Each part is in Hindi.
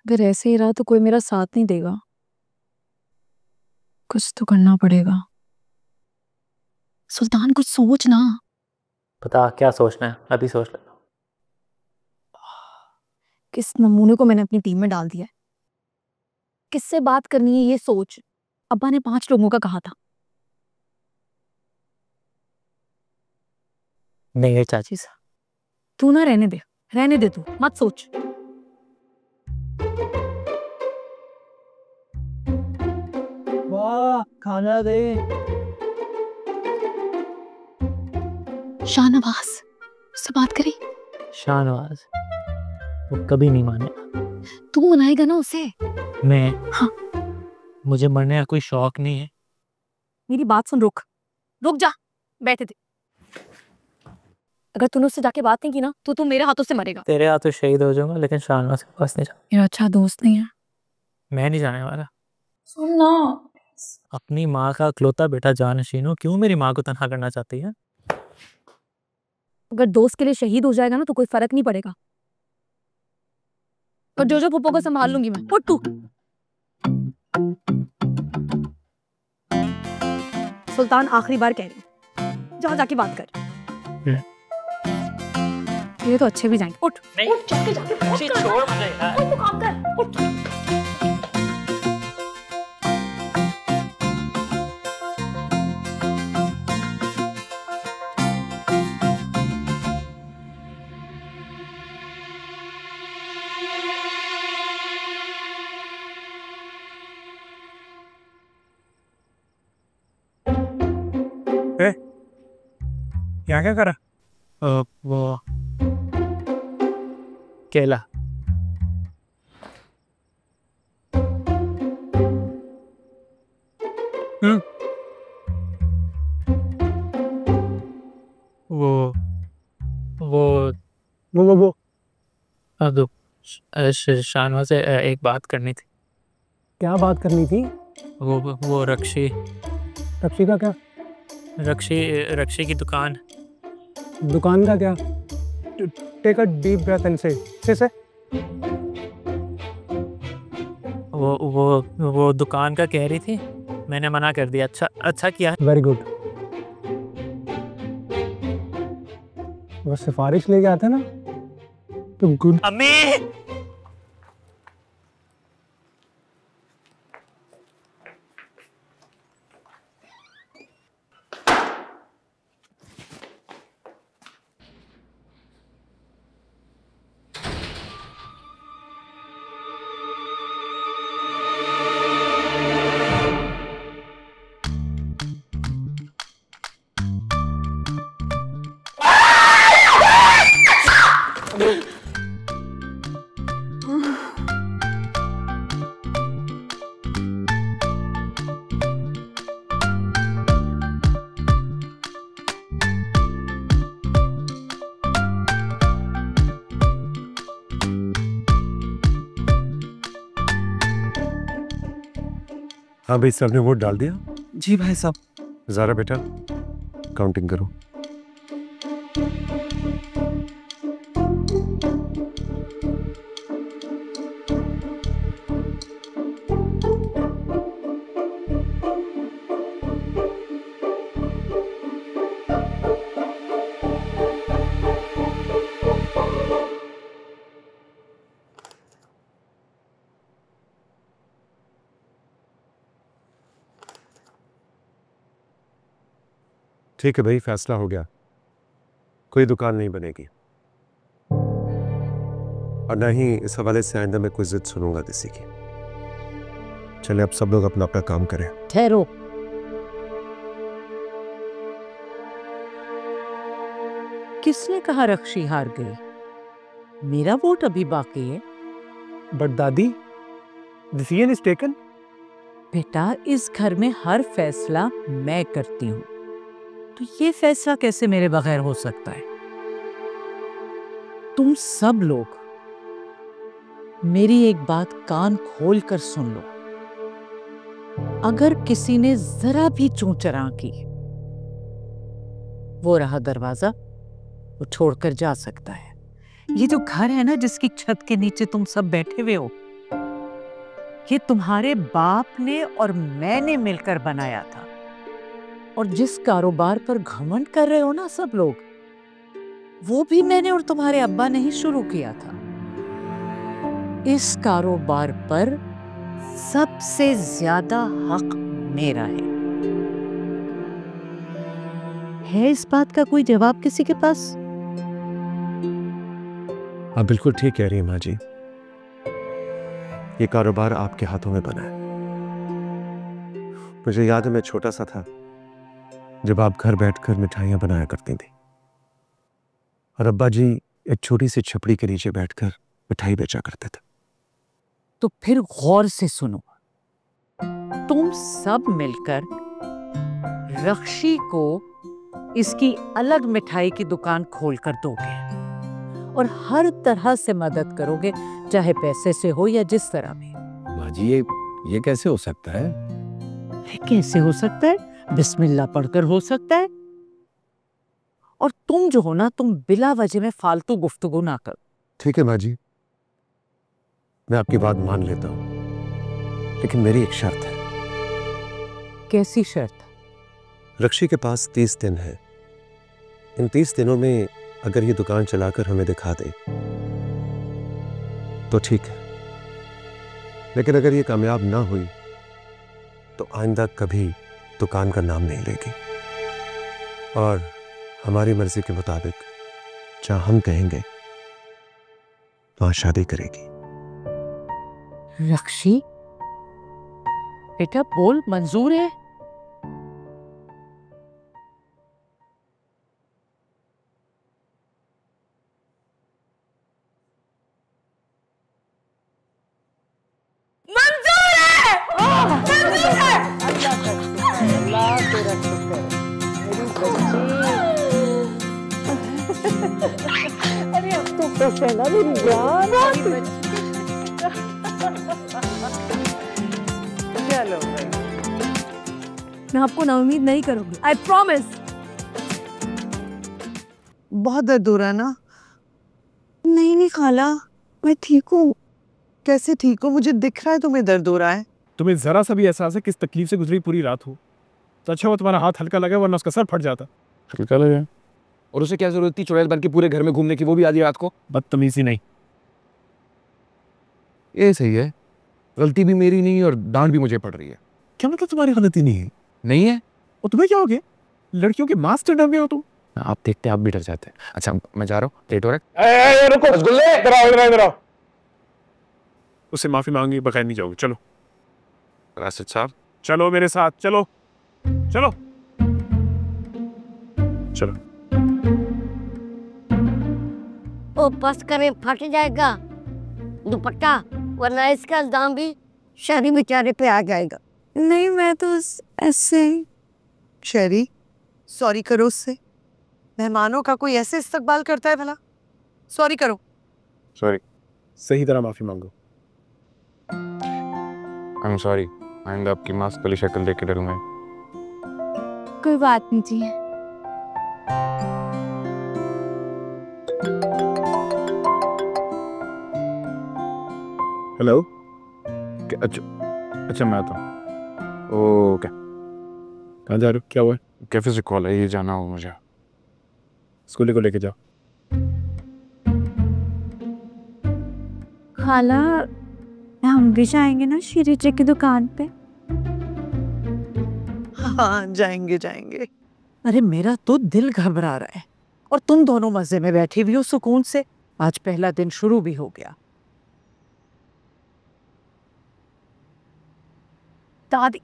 अगर ऐसे ही रहा तो कोई मेरा साथ नहीं देगा। कुछ तो करना पड़ेगा। सुल्तान कुछ सोच ना। पता क्या सोचना है, अभी सोच लेना। किस नमूने को मैंने अपनी टीम में डाल दिया है? किससे बात करनी है ये सोच। अब्बा ने 5 लोगों का कहा था। नहीं है चाची सा। तू ना रहने दे तू मत सोच। वाह खाना दे। शाहनवाज उससे बात करी। शाहनवाज वो कभी नहीं माने। तू मनाएगा ना उसे। मैं? हाँ। मुझे मरने का कोई शौक नहीं है। मेरी बात सुन, रुक जा, बैठे थे। अगर तूने उससे जाके बात नहीं की ना तो तू मेरे हाथों से मरेगा। तेरे हाथों शहीद हो जाऊंगा, लेकिन शाहनवाज के पास नहीं जाऊंगा। मेरा अच्छा दोस्त नहीं है। मैं नहीं जाने वाला। सुन ना। अपनी माँ का इकलौता बेटा जानशीन हो, क्यों मेरी माँ को तनहा करना चाहती है? अगर दोस्त के लिए शहीद हो जाएगा ना तो कोई फर्क नहीं पड़ेगा। और जो पप्पो को संभाल लूंगी मैं। उठ तू। सुल्तान आखिरी बार कह रही हूँ, जा जाके बात कर। ये तो अच्छे भी जाएंगे। उठ उठ जाके छोड़ मुझे यार। उठ, तू काम कर। उठ। यहाँ क्या करा? वो केला। वो वो वो अब शाहनवाज से एक बात करनी थी। क्या बात करनी थी? वो रक्षी का क्या? रक्षी की दुकान का क्या? Take a deep breath and say वो दुकान का कह रही थी, मैंने मना कर दिया। अच्छा किया। Very good. वो सिफारिश लेके आते ना तो गुड। अम्मी हाँ भाई, सबने वोट डाल दिया? जी भाई साहब। ज़रा बेटा काउंटिंग करो। ठीक है भाई, फैसला हो गया। कोई दुकान नहीं बनेगी और ना ही इस हवाले से आइंदा मैं कोई जिद सुनूंगा किसी की। चले अब सब लोग अपना अपना काम करें। ठहरो। किसने कहा रक्षी हार गई? मेरा वोट अभी बाकी है। बट दादी, डिसीजन इज टेकन। बेटा, इस घर में हर फैसला मैं करती हूँ, तो ये फैसला कैसे मेरे बगैर हो सकता है? तुम सब लोग मेरी एक बात कान खोल कर सुन लो। अगर किसी ने जरा भी चूं-चरां की, वो रहा दरवाजा, वो छोड़कर जा सकता है। ये जो घर है ना जिसकी छत के नीचे तुम सब बैठे हुए हो, ये तुम्हारे बाप ने और मैंने मिलकर बनाया था। और जिस कारोबार पर घमंड कर रहे हो ना सब लोग, वो भी मैंने और तुम्हारे अब्बा ने ही शुरू किया था। इस कारोबार पर सबसे ज्यादा हक मेरा है इस बात का कोई जवाब किसी के पास? आप बिल्कुल ठीक कह रही हैं माँ जी, ये कारोबार आपके हाथों में बना है। मुझे याद है मैं छोटा सा था जब आप घर बैठकर मिठाइयां बनाया करती थी और अब्बा जी एक छोटी सी छपड़ी के नीचे बैठकर मिठाई बेचा करते थे। तो फिर गौर से सुनो, तुम सब मिलकर रक्षी को इसकी अलग मिठाई की दुकान खोल कर दोगे और हर तरह से मदद करोगे, चाहे पैसे से हो या जिस तरह भी। माँ जी ये कैसे हो सकता है? कैसे हो सकता है? बिस्मिल्लाह पढ़कर हो सकता है। और तुम जो हो ना, तुम बिला वजह में फालतू गुफ्तगू ना करो। ठीक है माँ जी, मैं आपकी बात मान लेता हूं, लेकिन मेरी एक शर्त है। कैसी शर्त? रक्षी के पास 30 दिन है। इन 30 दिनों में अगर ये दुकान चलाकर हमें दिखा दे तो ठीक है, लेकिन अगर ये कामयाब ना हुई तो आइंदा कभी दुकान का नाम नहीं लेगी और हमारी मर्जी के मुताबिक जहां हम कहेंगे वहां शादी करेगी। रक्षी बेटा बोल, मंजूर है? अरे अब तो खुश है ना मेरी जान। चलो भाई, मैं आपको नाउम्मीद नहीं करूंगी, आई प्रॉमिस। बहुत दर्द हो रहा है ना? नहीं खाला, मैं ठीक हूँ। कैसे ठीक हो? मुझे दिख रहा है तुम्हें दर्द हो रहा है। तुम्हें जरा सा भी एहसास है किस तकलीफ से गुजरी पूरी रात हो तो अच्छा हो तुम्हारा हाथ हल्का लगा, वरना उसका सर फट जाता। हल्का लगा? और उसे क्या जरूरत थी चुड़ैल बन के पूरे घर में घूमने की, वो भी आधी रात को? बदतमीजी नहीं। ये सही है, गलती भी मेरी नहीं और डांट भी मुझे पड़ रही है। क्या मतलब तुम्हारी गलती नहीं है? नहीं है? और तुम्हें क्या हो गया? लड़कियों के मास्टर डर गए हो तुम। आप देखते आप भी डर जाते हैं। अच्छा मैं जा रहा हूँ, लेट हो रहा है। रुको, रसगुल्ले इधर आओ, इधर आओ। उससे माफी मांगी बगैर नहीं जाओगे। चलो राशिद साहब, चलो मेरे साथ, चलो चलो चलो। ओ बस करें, फट जाएगा दुपट्टा, वरना इसका इल्जाम भी शहरी बेचारे पे आ जाएगा। नहीं, मैं तो ऐसे। शहरी, सॉरी करो उससे। मेहमानों का कोई ऐसे इस्तकबाल करता है भला? सॉरी करो। सॉरी, सही तरह माफी मांगो। I am sorry. आइंदा आपकी मास्क वाली शक्ल देख के डरूंगा। कोई बात नहीं जी। हेलो, अच्छा मैं आता हूँ। ओके, कहाँ जा रहे हो? क्या हुआ? कैफे से कॉल है, ये जाना हो मुझे। स्कूल को लेके जाओ। खाला, हम भी जाएंगे ना शीरीचे की दुकान पे? हाँ जाएंगे जाएंगे। अरे मेरा तो दिल घबरा रहा है और तुम दोनों मजे में बैठी हुई हो सुकून से। आज पहला दिन शुरू भी हो गया। दादी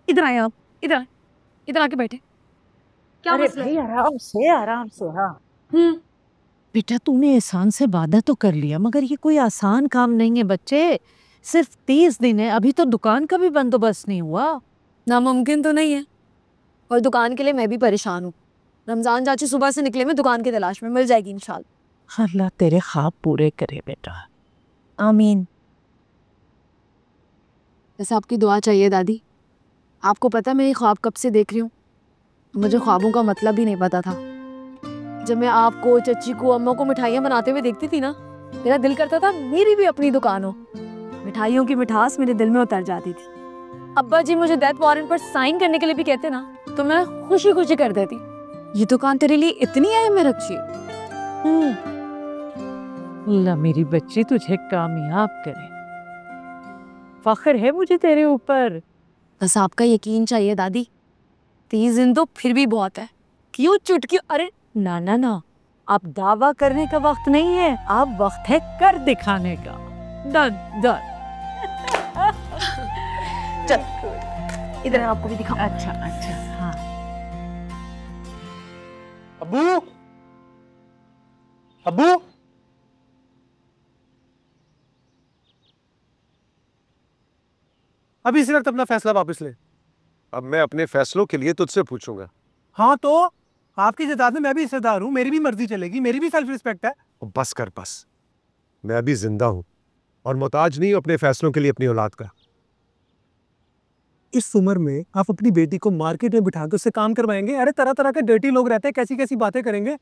इधर आए आप, इधर आके बैठे। क्या मसला है? आराम से हाँ। बेटा तूने एहसान से वादा तो कर लिया, मगर ये कोई आसान काम नहीं है बच्चे। सिर्फ 30 दिन है, अभी तो दुकान का भी बंदोबस्त नहीं हुआ। नामुमकिन तो नहीं है, और दुकान के लिए मैं भी परेशान हूँ। रमजान चाची सुबह से निकले, मैं दुकान की तलाश में, मिल जाएगी इंशाल्लाह। अल्लाह तेरे ख्वाब पूरे करे बेटा। आमीन। जैसे आपकी दुआ चाहिए दादी। आपको पता है मैं ये ख्वाब कब से देख रही हूँ? मुझे ख्वाबों का मतलब भी नहीं पता था। जब मैं आपको, चच्ची को, अम्मा को मिठाइयाँ बनाते हुए देखती थी ना, मेरा दिल करता था मेरी भी अपनी दुकान हो। मिठाइयों की मिठास मेरे दिल में उतर जाती थी। अब्बा जी मुझे डेथ वारंट पर साइन करने के लिए भी कहते ना, तो मैं खुशी खुशी कर देती। ये दुकान तेरे लिए इतनी अहम है रक्षी? अल्लाह मेरी बच्ची तुझे कामयाब करे। फख्र है मुझे तेरे ऊपर। बस आपका यकीन चाहिए दादी। 30 दिन तो फिर भी बहुत है। क्यों चुटकी? अरे ना ना ना, अब दावा करने का वक्त नहीं है, अब वक्त है कर दिखाने का। Done done. चल इधर आपको भी दिखाऊं। अच्छा अच्छा हाँ। अब्बू, अब्बू, अभी इसी वक्त अपना फैसला वापस ले। अब मैं अपने फैसलों के लिए तुझसे पूछूंगा। हाँ तो आपकी जायदाद में मैं भी हिस्सेदार हूँ, मेरी भी मर्जी चलेगी, मेरी भी सेल्फ रिस्पेक्ट है। बस कर बस। मैं अभी जिंदा हूं और मोहताज नहीं हूं अपने फैसलों के लिए अपनी औलाद का। इस उम्र में आप अपनी बेटी को मार्केट में बिठा के उससे काम करवाएंगे? अरे तरह तरह के डर्टी लोग रहते हैं, कैसी कैसी बातें करेंगे।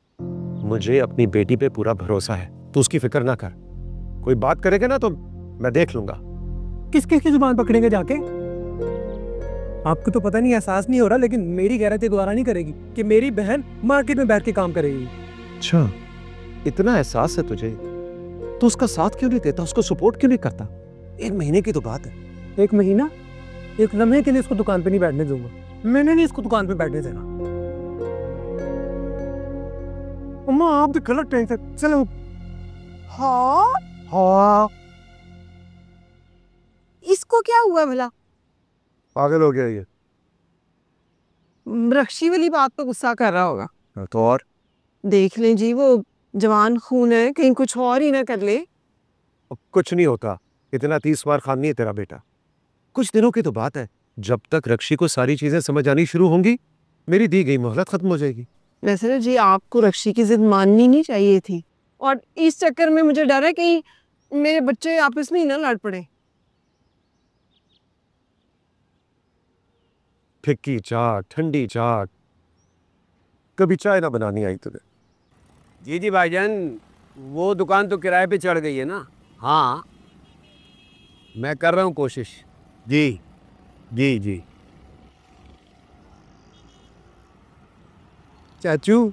मुझे अपनी बेटी पे पूरा भरोसा है, तू उसकी फिक्र ना कर। कोई बात करेगा ना तो मैं देख लूंगा। किस किस की जुबान पकड़ेंगे जाके? आपको तो पता नहीं, एहसास नहीं हो रहा, लेकिन मेरी गैरत गवारा नहीं करेगी कि मेरी बहन मार्केट में बैठ के काम करेगी। अच्छा, इतना एहसास है तुझे, तो उसका साथ क्यों नहीं देता, उसको सपोर्ट क्यों नहीं करता? 1 महीने की तो बात है। 1 महीना? 1 लम्हे के लिए इसको दुकान पे नहीं बैठने दूंगा। मैंने नहीं इसको दुकान पे बैठने देना। अम्मा आप भी गलत टेंशन। चलो। हाँ हाँ, इसको क्या हुआ भला? पागल हो गया ये। रक्षी वाली बात पे गुस्सा कर रहा होगा। तो और देख लें जी, वो जवान खून है, कहीं कुछ और ही ना कर ले। कुछ नहीं होता, इतना 30 बार खान नहीं है तेरा बेटा। कुछ दिनों की तो बात है, जब तक रक्षी को सारी चीजें समझ आनी शुरू होंगी, मेरी दी गई मोहलत खत्म हो जाएगी। वैसे ना जी, आपको रक्षी की जिद माननी नहीं चाहिए थी, और इस चक्कर में मुझे डर है कि मेरे बच्चे आपस में ही ना लड़ पड़े। फिक्की चाट, ठंडी चाट, कभी चाय ना बनानी आई तुझे। जी जी भाईजान, वो दुकान तो किराए पे चढ़ गई है ना? हाँ, मैं कर रहा हूँ कोशिश। जी जी जी। चाचू,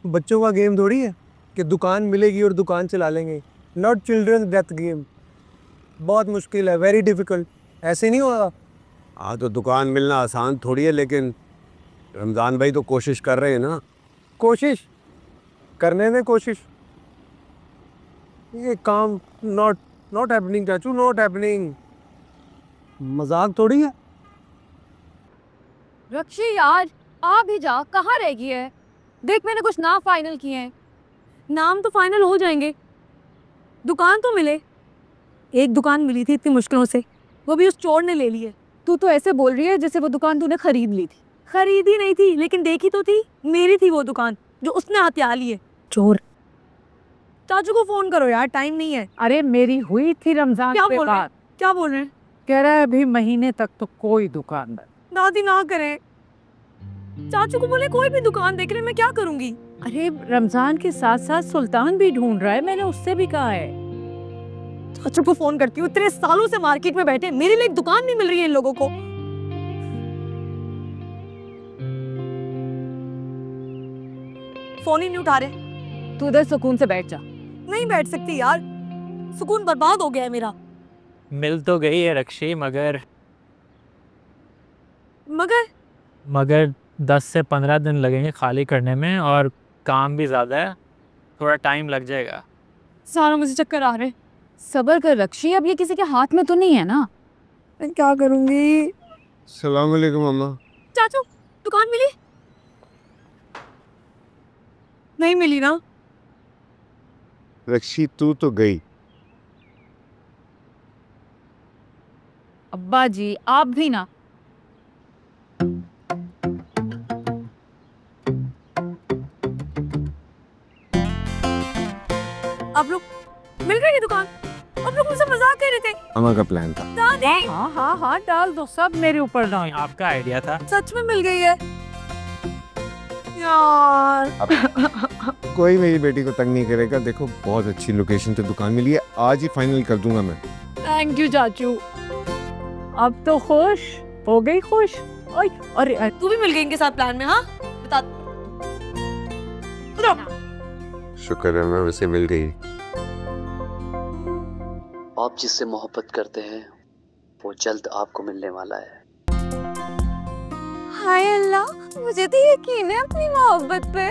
बच्चों का गेम थोड़ी है कि दुकान मिलेगी और दुकान चला लेंगे। Not children's death game. बहुत मुश्किल है, वेरी डिफिकल्ट। ऐसे नहीं होगा। हाँ तो दुकान मिलना आसान थोड़ी है, लेकिन रमज़ान भाई तो कोशिश कर रहे हैं ना। कोशिश करने में कोशिश, ये काम नॉट हैपनिंग चाचू, नॉट हैपनिंग। मजाक थोड़ी है। रक्षी यार, आ भी जा, कहाँ रह गई है? देख मैंने कुछ नाम फाइनल किए हैं। नाम तो फाइनल हो जाएंगे, दुकान तो मिले। एक दुकान मिली थी इतनी मुश्किलों से, वो भी उस चोर ने ले ली है। तू तो ऐसे बोल रही है जैसे वो दुकान तूने खरीद ली थी। खरीदी नहीं थी, लेकिन देखी तो थी। मेरी थी वो दुकान जो उसने हत्या ली है। चोर। चाचू को फोन करो यार, टाइम नहीं है। अरे मेरी हुई थी रमजान क्या पे बोल रहे हैं? बात। क्या बोल रहे हैं? कह रहा है अभी महीने तक तो कोई दुकानदार। दादी ना करें, चाचू को बोले कोई भी दुकान देख ले, मैं क्या करूंगी? अरे रमजान के साथ साथ सुल्तान भी ढूंढ रहा है, मैंने उससे भी कहा है। चाचू को फोन करती हूँ, इतने सालों से मार्केट में बैठे, मेरे लिए एक दुकान नहीं मिल रही है इन लोगों को। फोन ही नहीं उठा रहे। तू इधर सुकून से बैठ जा। नहीं बैठ सकती यार, सुकून बर्बाद हो गया है मेरा। मिल तो गई है रक्षी, मगर मगर 10 से 15 दिन लगेंगे खाली करने में, और काम भी ज़्यादा है, थोड़ा टाइम लग जाएगा। सारा मुझे चक्कर आ रहे। सबर कर रक्षी, अब ये किसी के हाथ में तो नहीं है ना। मैं क्या करूंगी? सलाम अलैकुम अम्मा। चाचू, दुकान मिली? नहीं मिली ना। रक्षी तू तो गई। अब्बा जी आप भी ना। आप लोग मिल गई ये दुकान? आप लोग मुझसे मजाक कर रहे थे। अम्मा का प्लान था। दादी, हाँ डाल दो, सब मेरे ऊपर डाल। आपका आइडिया था। सच में मिल गई है यार। कोई मेरी बेटी को तंग नहीं करेगा। देखो बहुत अच्छी लोकेशन पे दुकान मिली है, आज ही फाइनल कर दूंगा मैं। थैंक यू चाचू। अब तो खुश हो गई, खुश। ओए, अरे तू भी मिल गई इनके साथ प्लान में? हाँ बता। शुक्र है मैं उसे मिल गई। आप जिससे मोहब्बत करते हैं वो जल्द आपको मिलने वाला है। हाय अल्लाह, मुझे तो यकीन है अपनी मोहब्बत पे।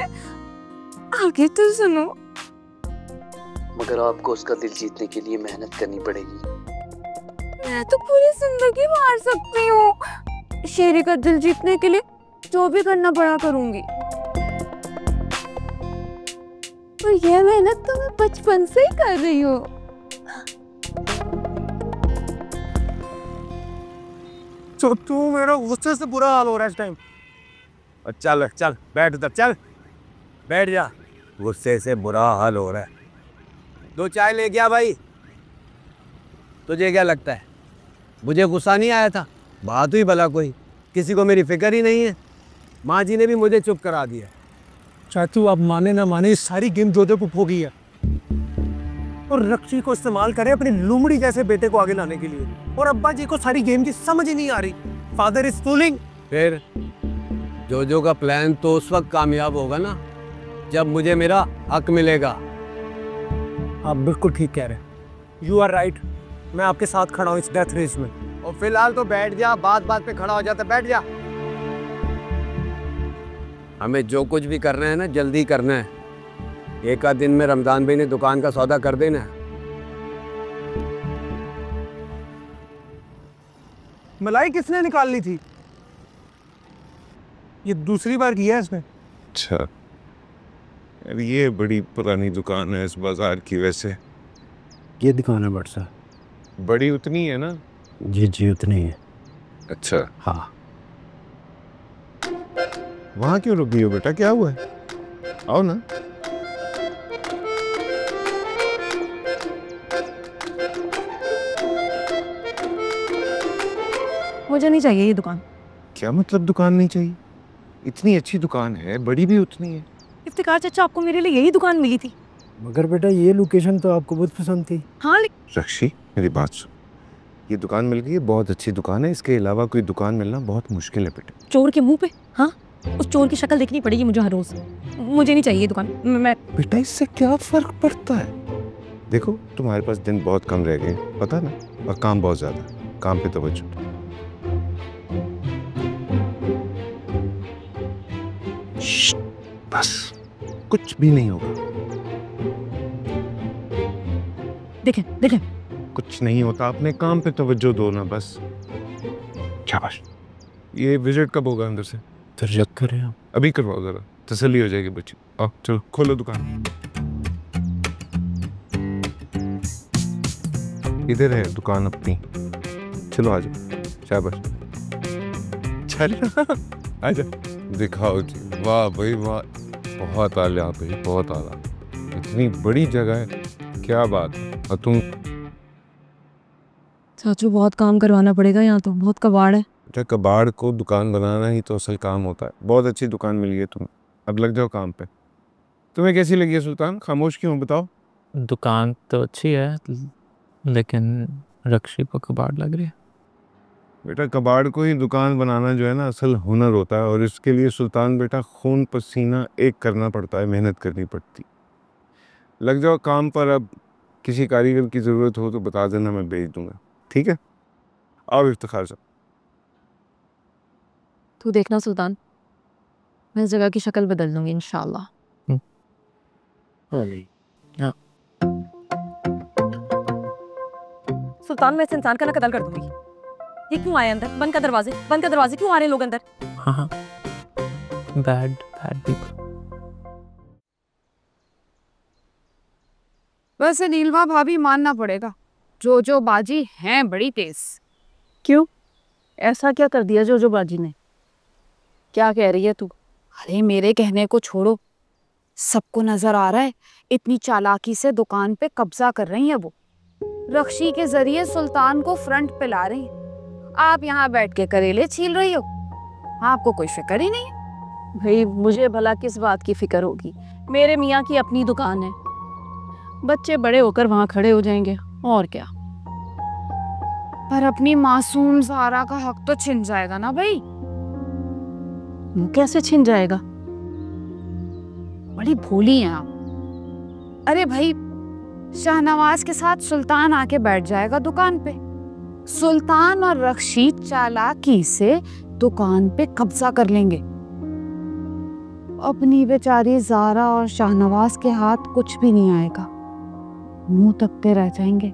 आगे तो सुनो। मगर आपको उसका दिल जीतने के लिए मेहनत करनी पड़ेगी। मैं तो पूरी जिंदगी मार सकती हूँ। शेरी का दिल जीतने के लिए जो भी करना पड़ा करूंगी। और ये मेहनत तो मैं बचपन से ही कर रही हूँ। तो तू मेरा गुस्से से बुरा हाल हो रहा है इस टाइम। चल चल बैठ उधर, चल बैठ जा। गुस्से से बुरा हाल हो रहा है। 2 चाय ले गया भाई। तुझे क्या लगता है मुझे गुस्सा नहीं आया था? बात हुई भला कोई, किसी को मेरी फिक्र ही नहीं है। माँ जी ने भी मुझे चुप करा दिया। चाचू आप माने ना माने, ये सारी गेम जोधे पुप हो गई है। और रक्षी को इस्तेमाल करें अपनी लुमड़ी जैसे बेटे को आगे लाने के लिए। और अब्बा जी को सारी गेम की समझ ही नहीं आ रही। Father is fooling. फिर जोजो का प्लान तो उस वक्त कामयाब होगा ना जब मुझे मेरा हक मिलेगा। आप बिल्कुल ठीक कह रहे हैं। You are right. मैं आपके साथ खड़ा हूँ इस डेथ रेस में। और फिलहाल तो बैठ जा, बात बात पे खड़ा हो जाता, बैठ जा। हमें जो कुछ भी करना है ना जल्दी करना है। एक आध दिन में रमजान भाई ने दुकान का सौदा कर देना है। मलाई किसने निकालनी थी? ये दूसरी बार किया है इसने। अच्छा यार, ये बड़ी पुरानी दुकान है इस बाजार की। वैसे ये दुकान है बट साहब। बड़ी उतनी है ना? जी उतनी है। अच्छा हाँ। वहाँ क्यों रुक गई हो बेटा, क्या हुआ है? आओ ना। मुझे नहीं चाहिए ये दुकान। क्या मतलब दुकान नहीं चाहिए? इतनी अच्छी दुकान है, बड़ी भी उतनी है। इफ्तिकार चाचा, आपको मेरे लिए यही दुकान मिली थी। मगर बेटा ये लोकेशन तो आपको बहुत पसंद थी। हाँ रक्षी मेरी बात सुन, ये दुकान मिल गई है, बहुत अच्छी दुकान है। इसके अलावा कोई दुकान मिलना बहुत मुश्किल है बेटा। चोर के मुंह पे? हाँ, उस चोर की शक्ल देखनी पड़ेगी मुझे हर रोज। मुझे नहीं चाहिए ये दुकान। मैं बेटा इससे क्या फर्क पड़ता है? देखो तुम्हारे पास दिन बहुत कम रह गए, पता ना, और काम बहुत ज्यादा। काम पे तवज्जो। बस कुछ भी नहीं होगा। देखें कुछ नहीं होता, अपने काम पे तवज्जो दो ना बस। शाबाश। ये विजिट कब होगा अंदर से? फिर चेक करें आप। अभी करवाओ जरा, तसल्ली हो जाएगी बच्ची। आओ चलो खोलो दुकान। इधर है दुकान अपनी, चलो आ जाओ। शाबाश चल आजा। दिखाओ जी। वाह भाई वाह, बहुत आला भाई, बहुत आला। इतनी बड़ी जगह है, क्या बात है। और तुम? चाचू बहुत काम करवाना पड़ेगा, यहाँ तो बहुत कबाड़ है। बेटा कबाड़ को दुकान बनाना ही तो असल काम होता है। बहुत अच्छी दुकान मिली है तुम्हें, अब लग जाओ काम पे। तुम्हें कैसी लगी है सुल्तान? खामोश क्यों बताओ? दुकान तो अच्छी है लेकिन रक्षी को कबाड़ लग रही है। बेटा कबाड़ को ही दुकान बनाना जो है ना असल हुनर होता है। और इसके लिए सुल्तान बेटा खून पसीना एक करना पड़ता है, मेहनत करनी पड़ती। लग जाओ काम पर। अब किसी कारीगर की ज़रूरत हो तो बता देना, मैं भेज दूंगा। ठीक है? आओ इफ्तिखार साहब। तू देखना सुल्तान, मैं इस जगह की शक्ल बदल दूंगी इंशाल्लाह। हाँ। सुल्तान मैं इस इंसान का ना कत्ल कर दूंगी। ये क्यों आए अंदर? बंद का दरवाजे, बंद का दरवाजे। क्यों आ रहे हैं लोग अंदर? हाँ बैड पीपल। वैसे नीलमा भाभी मानना पड़ेगा, जो बाजी हैं बड़ी तेज। क्यों? ऐसा क्या कर दिया जो बाजी ने? क्या कह रही है तू? अरे मेरे कहने को छोड़ो, सबको नजर आ रहा है इतनी चालाकी से दुकान पे कब्जा कर रही है वो। रक्षी के जरिए सुल्तान को फ्रंट पे ला रही है। आप यहाँ बैठ के करेले छील रही हो, आपको कोई फिक्र ही नहीं। भाई मुझे भला किस बात की फिक्र होगी? मेरे मियाँ की अपनी दुकान है, बच्चे बड़े होकर वहाँ खड़े हो जाएंगे और क्या। पर अपनी मासूम ज़ारा का हक तो छिन जाएगा ना भाई। कैसे छिन जाएगा? बड़ी भोली हैं आप। अरे भाई, शाहनवाज के साथ सुल्तान आके बैठ जाएगा दुकान पे। सुल्तान और रक्षी चालाकी से दुकान पे कब्जा कर लेंगे। अपनी बेचारी ज़ारा और शाहनवाज के हाथ कुछ भी नहीं आएगा, मुंह तकते रह जाएंगे।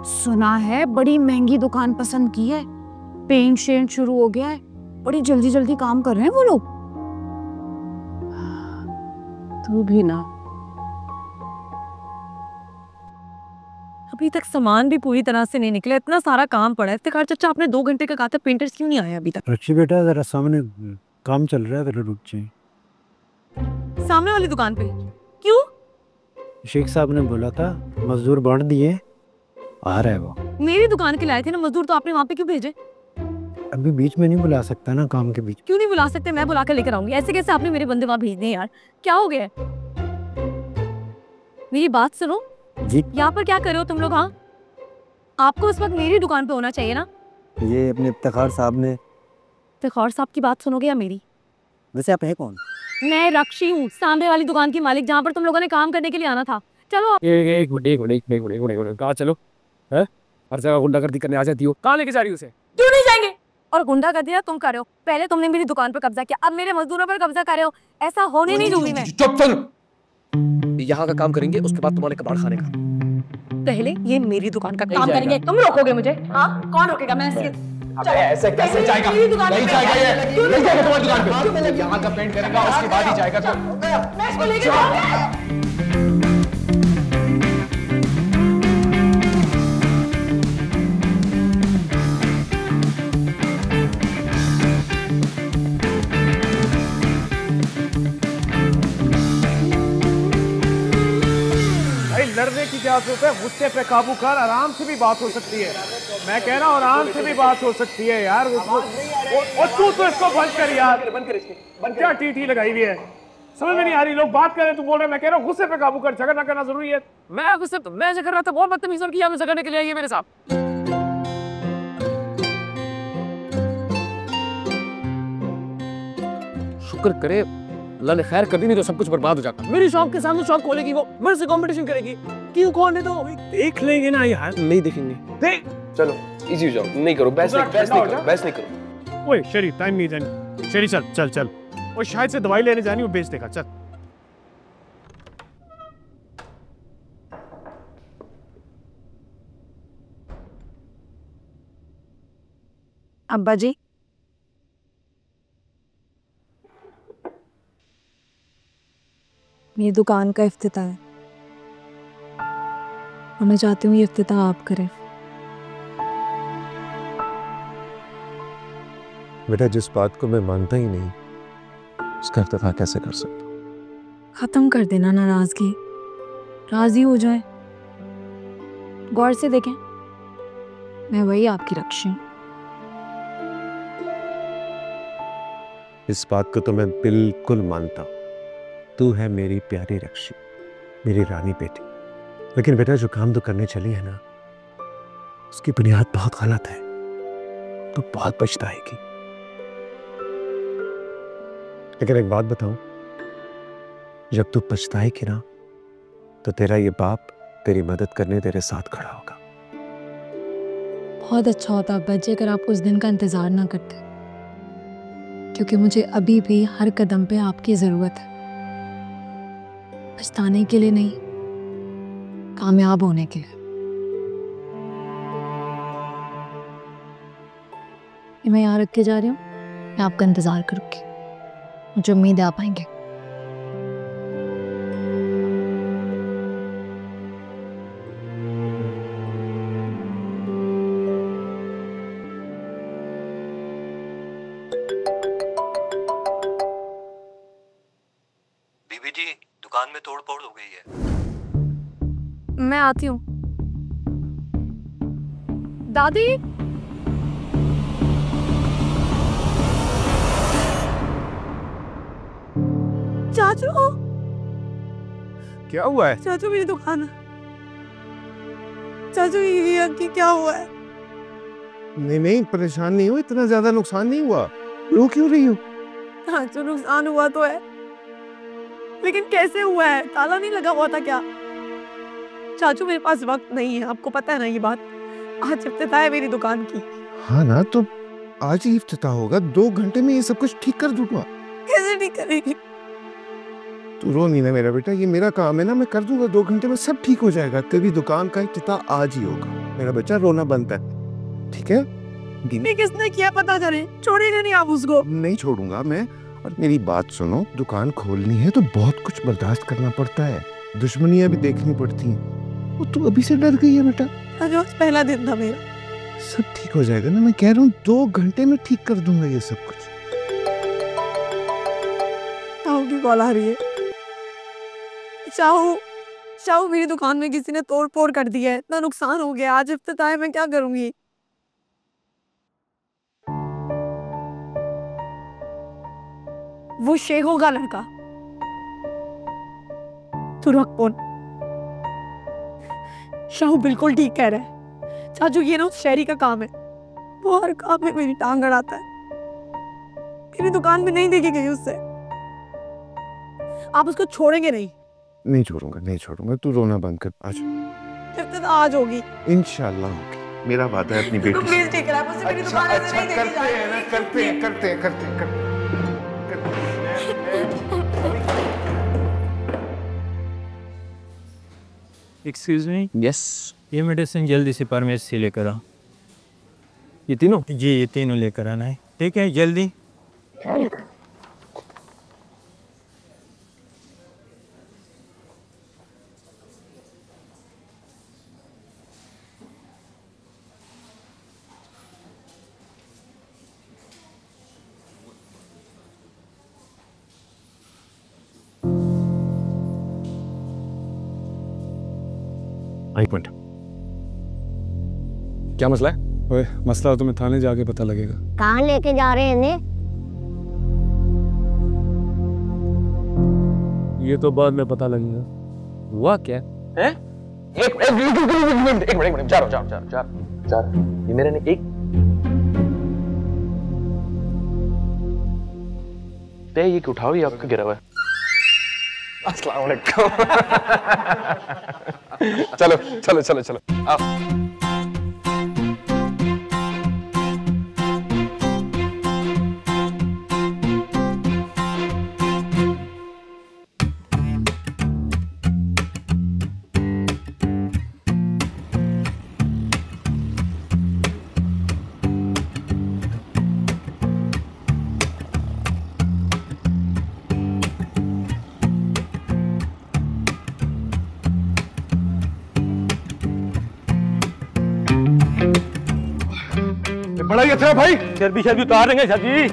सुना है बड़ी महंगी दुकान पसंद की है, पेंट शेंट शुरू हो गया है, बड़ी जल्दी जल्दी काम कर रहे हैं वो लोग। तू भी ना। अभी तक सामान भी पूरी तरह से नहीं निकला, इतना सारा काम पड़ा है। इफ्तिखार चाचा, आपने 2 घंटे का कहा था, पेंटर्स क्यों नहीं आए अभी तक? रक्षी बेटा जरा सामने काम चल रहा है, जरा रुक जाइए। सामने वाली दुकान पे क्यों? शेख साहब ने बोला था मजदूर बांट दिए, आ रहा है वो। मेरी दुकान के लाए थे ना मजदूर, तो आपने वहाँ पे क्यों भेजे? अभी बीच में नहीं बुला सकता ना, काम के बीच। क्यों नहीं बुला सकते? मैं बुला कर लेकर आऊंगी। ऐसे कैसे आपने मेरे बंदे वहाँ भेजने यार? क्या हो गया? मेरी बात सुनो जी। यहाँ पर क्या कर रहे हो तुम लोग? हाँ, आपको इस वक्त मेरी दुकान पे होना चाहिए ना। ये अपने इफ्तिखार साहब ने। इफ्तिखार साहब की बात सुनोगे या मेरी? वैसे आप है कौन? मैं रक्षी हूँ, सामने वाली दुकान की मालिक, जहाँ पर तुम लोगों ने काम करने के लिए आना था। चलो एक मिनट, कहाँ चलो? है हर जगह गुंडागर्दी करने आ जाती हो, कहाँ लेके जा रही हो उसे? क्यों नहीं जाएंगे? और गुंडागर्दी तुम कर रहे हो। पहले तुमने मेरी दुकान पर कब्जा किया, अब मेरे मजदूरों पर कब्जा कर रहे हो। ऐसा होने नहीं दूंगी मैं। चुप सुन, यहाँ का काम करेंगे, उसके बाद तुम्हारे कबाड़ खाने का। पहले ये मेरी दुकान का काम करेंगे, तुम रोकोगे मुझे? हाँ, कौन रोकेगा? मैं ऐसे कैसे जाएगा? नहीं जाएगा ये, नहीं जाएगा तुम्हारी दुकान पे। यहाँ का पेंट करेगा, उसके बाद ही जाएगा। तो मैं इसको लेके जाऊंगा। लड़ने की क्या जरूरत है? गुस्से पे काबू कर, आराम से भी बात हो सकती है। मैं कह रहा हूँ आराम से भी बात हो सकती है यार। और तू तो इसको बंद कर यार, बंद कर इसको। क्या टीटी लगाई हुई है, समझ में नहीं आ रही। लोग बात कर रहे हैं, तू बोल रहा है। मैं कह रहा हूँ गुस्से पे काबू कर, झगड़ा ना करना जरूरी है। मैं गुस्से तो मैं झगड़ रहा था, बहुत बदतमीजी किया मैं झगड़ने के लिए आई है मेरे साथ। शुक्र करे अल्लाह ने खैर कर दी, नहीं तो सब कुछ बर्बाद हो जाता। मेरी शॉप के सामने शॉप खोलेगी वो, मेरे से कंपटीशन करेगी। क्यों खोलने दो, देख लेंगे ना यार। नहीं देखेंगे। देख चलो इजी हो जाओ, नहीं करो बहस नहीं करो। ओए शेरी, टाइम नहीं जानी। शेरी चल चल चल, वो शायद से दवाई लेने जानी, वो बेच देगा। चल अब्बा जी, मेरी दुकान का इफ्तिताह है और मैं चाहती हूँ ये इफ्तिताह आप करें। बेटा, जिस बात को मैं मानता ही नहीं, उसका इफ्तिताह कैसे कर सकता हूँ? खत्म कर देना नाराजगी, राजी हो जाए। गौर से देखें, मैं वही आपकी रक्षी हूँ। इस बात को तो मैं बिल्कुल मानता हूँ। तू है मेरी प्यारी रक्षी, मेरी रानी बेटी। लेकिन बेटा, जो काम तो करने चली है ना, उसकी बुनियाद बहुत गलत है। तू बहुत पछताएगी। लेकिन एक बात बताऊं, जब तू पछताएगी ना, तो तेरा ये बाप तेरी मदद करने तेरे साथ खड़ा होगा। बहुत अच्छा होता अब्बा जी अगर आप उस दिन का इंतजार ना करते, क्योंकि मुझे अभी भी हर कदम पे आपकी जरूरत है। पछताने के लिए नहीं, कामयाब होने के लिए। ये मैं यहाँ रख के जा रही हूँ, मैं आपका इंतजार करूँगी। मुझे उम्मीद है आप आएंगे। बीबी जी, दुकान में तोड़ फोड़ हो गई है। मैं आती हूँ। दादी, चाचू, क्या हुआ है? चाचू मेरी दुकान, चाचू ये क्या हुआ है? नहीं नहीं, परेशान नहीं हो, इतना ज्यादा नुकसान नहीं हुआ। रो क्यों रही हो? हाँ जो नुकसान हुआ तो है, लेकिन कैसे हुआ है? ताला नहीं लगा हुआ था क्या? चाचू मेरे पास वक्त नहीं है, आपको पता है ना ये बात। आज इफ्तिताह है मेरी दुकान की। हाँ ना, तो आज ही इफ्तिताह होगा, 2 घंटे में ये सब कुछ ठीक कर दूंगा। कैसे ठीक करेंगे? तू रो नहीं ना मेरा बेटा, ये मेरा काम है ना, मैं कर दूंगा। 2 घंटे में सब ठीक हो जाएगा। तेरी दुकान का इफ्तिताह आज ही होगा। मेरा बच्चा रोना बनता है, ठीक है? किसने किया पता करें, छोड़ेगा नहीं आप उसको। नहीं छोड़ूंगा मैं। और मेरी बात सुनो, दुकान खोलनी है तो बहुत कुछ बर्दाश्त करना पड़ता है, दुश्मनियां भी देखनी पड़ती हैं। वो तू अभी से डर गई है बेटा। आज पहला दिन था मेरा। सब ठीक हो जाएगा ना, मैं कह रहा हूँ 2 घंटे में ठीक कर दूंगा ये सब कुछ। शाहू की कॉल आ रही है। शाहू, शाहू मेरी दुकान में किसी ने तोड़ फोड़ कर दिया है, इतना नुकसान हो गया। आज इफ्तिताह है, मैं क्या करूंगी? वो शेखों का लड़का। तू रख फोन। शाहू बिल्कुल ठीक कह रहा है। चाचू ये ना उस शहरी का काम है, वो हर काम में मेरी टांग अड़ाता है। मेरी दुकान में नहीं देखी गई उससे। आप उसको छोड़ेंगे नहीं? नहीं छोड़ूंगा, नहीं छोड़ूंगा। तू रोना बंद कर, आज आज होगी इंशाल्लाह होगी। मेरा वादा है अपनी बेटी से। प्लीज ठीक है, मुझसे मेरी दुकान से नहीं देखी जाएगी। करते। Excuse me. यस। ये मेडिसिन जल्दी से फार्मेसी से लेकर आ। ये तीनों? जी ये तीनों लेकर आना है, ठीक है? जल्दी। एक मिनट, क्या मसला है? ओए, मसला हो तो मैं थाने जाके पता लगेगा। कहाँ लेके जा रहे हैं इन्हें? ये तो बाद में पता लगेगा। हुआ क्या है? एक मिनट, जा रहा हूँ। ये मेरे ने एक पे ये क्यों उठाओ, ये आपका गिरा हुआ है। अस्सलाम वालेकुम। चलो आओ। बड़ा ही अच्छा है भाई। शर्बी उतार देंगे सर जी।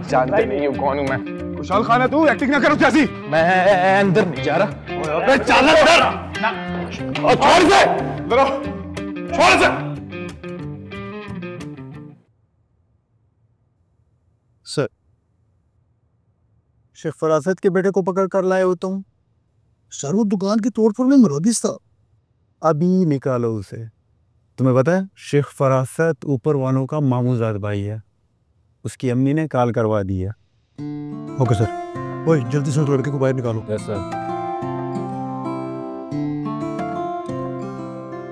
जानते नहीं हो कौन हूं मैं। खुशहाल खान है तू, एक्टिंग ना करो जैसी। मैं अंदर नहीं जा रहा। अबे चल अंदर। और छोड़ से, छोड़ से। सर, शेख फरासत के बेटे को पकड़ कर लाए हो तुम? सर वो दुकान की तोड़फोड़ में मुलविस था। अभी निकालो उसे। तुम्हें पता है शेख फरासत ऊपर वालों का मामूजाद भाई है, उसकी अम्मी ने कॉल करवा दी है। Okay sir. ओए जल्दी से उस लड़के को बाहर निकालो। Yes sir.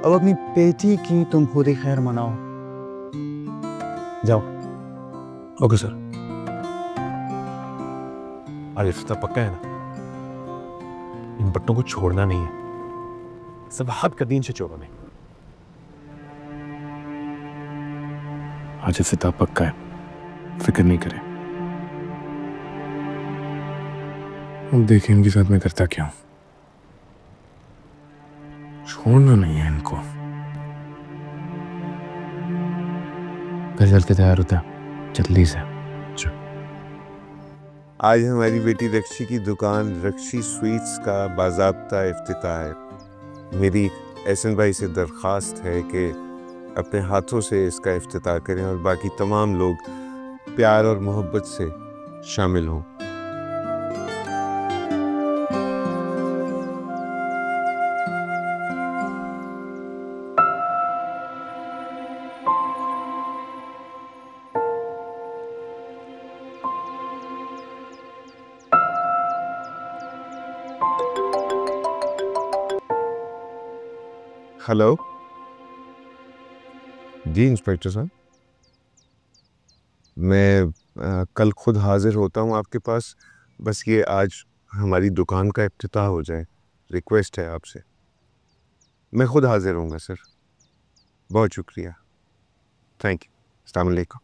अब अपनी बेटी की तुम खुद ही खैर मनाओ। जाओ। Okay sir. आज रिश्ता पक्का है ना? इन पट्टों को छोड़ना नहीं है, सब हद का दीन से छोड़ो नहीं। आज इफ्तिताह पक्का है, फिक्र नहीं करें। अब देखिए इनके साथ मैं करता क्या हूं। छोड़ना नहीं है इनको। घर चल के तैयार होता जल्दी से। आज हमारी बेटी रक्षी की दुकान रक्षी स्वीट्स का बाज़ाब्ता इफ्तिताह है। मेरी एहसन भाई से दरख्वास्त है कि अपने हाथों से इसका इफ्तिताह करें और बाकी तमाम लोग प्यार और मोहब्बत से शामिल हों। हेलो जी इंस्पेक्टर साहब, मैं कल खुद हाजिर होता हूँ आपके पास। बस ये आज हमारी दुकान का इफ्तिताह हो जाए, रिक्वेस्ट है आपसे। मैं खुद हाजिर होऊंगा सर। बहुत शुक्रिया, थैंक यू। अस्सलाम वालेकुम।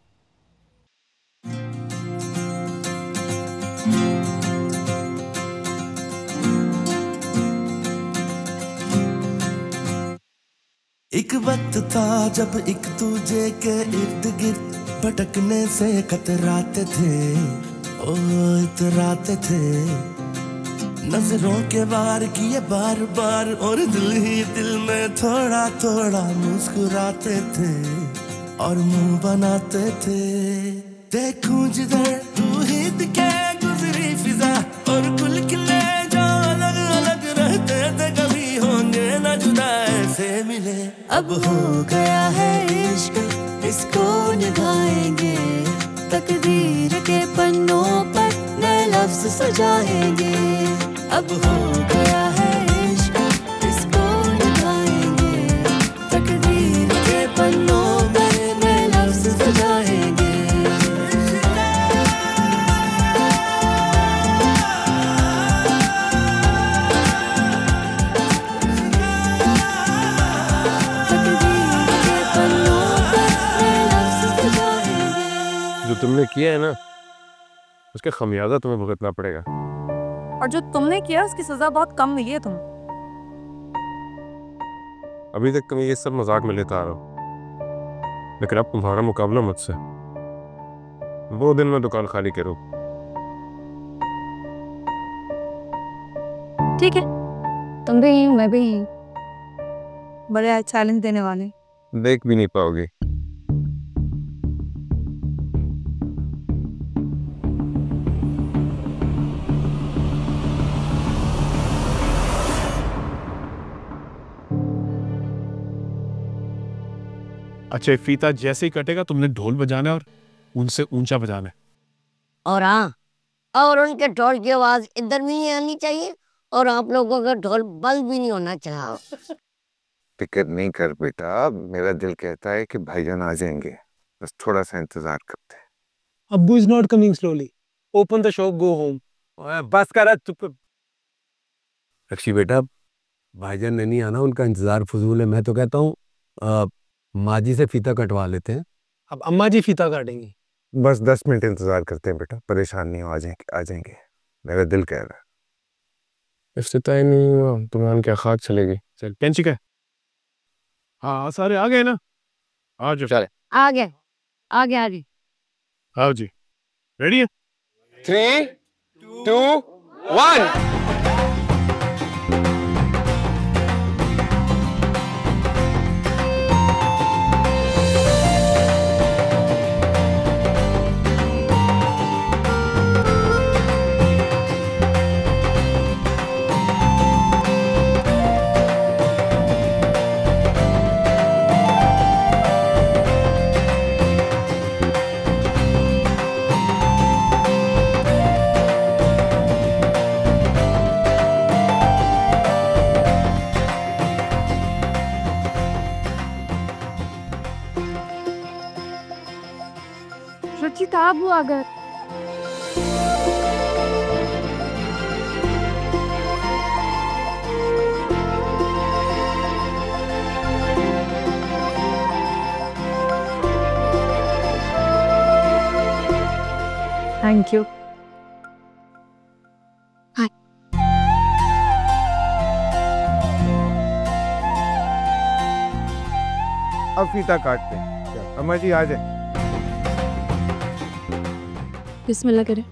एक वक्त था जब एक दूजे के इर्द गिर्द भटकने से कतराते थे, ओ इतराते थे। नजरों के वार किए बार बार और दिल ही दिल में थोड़ा थोड़ा मुस्कुराते थे और मुंह बनाते थे। देखूं जिधर तू ही दिखे गुजरी फिजा और कुल खिले जो अलग अलग रहते थे, कभी होंगे न जुदा ऐसे मिले। अब हो गया है इश्क, इसको निभाएंगे, तकदीर के पन्नों पर नए लफ्ज सजाएंगे। अब हो गया है इश्क, इसको निभाएंगे, तकदीर के पन्नों पर नए लफ्ज सजाएंगे। जो तुमने किया है ना, उसका खमियाजा तुम्हें भुगतना पड़ेगा। और जो तुमने किया उसकी सजा बहुत कम मिली है तुम्हें। अभी तक तुम्हें ये सब मजाक में लेता आ रहा हूँ, लेकिन अब तुम्हारा मुकाबला मुझसे। वो दिन मैं दुकान खाली करूँ। ठीक है, तुम भी मैं भी बड़े चैलेंज देने वाले। देख भी नहीं पाओगे। अच्छा, फीता जैसे ही कटेगा तुमने ढोल बजाना है और उनसे ऊंचा बजाना है। और हाँ, और उनके ढोल की आवाज इधर भी नहीं आनी चाहिए और आप लोगों का ढोल बंद भी नहीं होना चाहिए। फिक्र नहीं कर बेटा, मेरा दिल कहता है कि भाईजान आ जाएंगे, बस थोड़ा सा इंतजार करते हैं। अब्बू is not coming slowly, open the shop, go home. बस कर, चुप। रक्षी बेटा, भाईजान ने नहीं आना, उनका इंतजार फजूल है। मैं तो कहता हूँ माँ जी से फीता कटवा लेते हैं। अब अम्मा जी फीता काटेंगी। बस 10 मिनट इंतजार करते हैं बेटा, परेशान नहीं हो, आ जाएंगे, मेरा दिल कह रहा है। इफ्तिताह ही नहीं हुआ, तुम्हारा क्या खाक चलेगी। चल कैंची का। हाँ सारे आ गए ना, आ जाओ। चले आ गए, आ गए, आ गए। आओ जी, रेडी है? 3, 2, 1। रचिता अब आ गए। Thank you. अब फीता काटते हैं। अम्मा जी आ जाए। बिस्मिल्लाह करें।